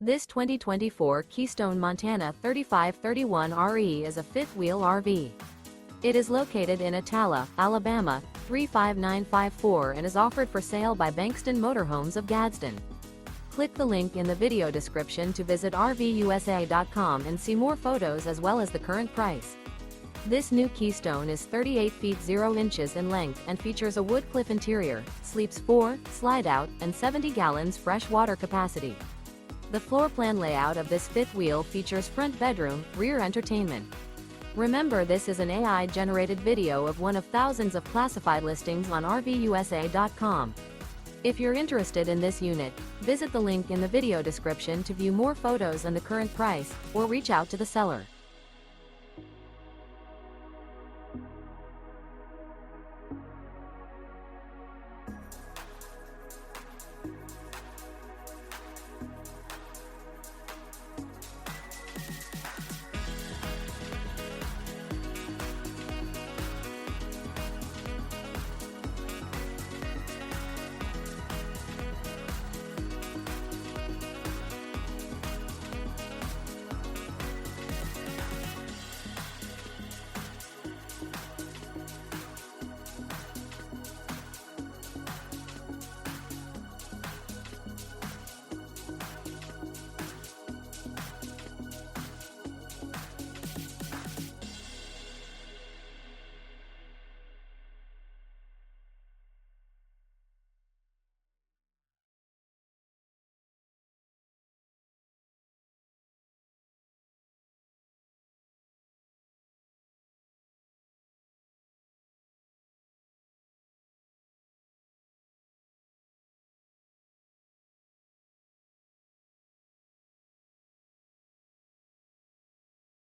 This 2024 Keystone Montana 3531RE is a fifth-wheel RV. It is located in Attalla, Alabama, 35954 and is offered for sale by Bankston Motorhomes of Gadsden. Click the link in the video description to visit RVUSA.com and see more photos as well as the current price. This new Keystone is 38 feet 0 inches in length and features a WOODCLIFF interior, sleeps 4, slide-out, and 70 gallons fresh water capacity. The floor plan layout of this fifth wheel features front bedroom, rear entertainment. Remember, this is an AI-generated video of one of thousands of classified listings on RVUSA.com. If you're interested in this unit, visit the link in the video description to view more photos and the current price, or reach out to the seller.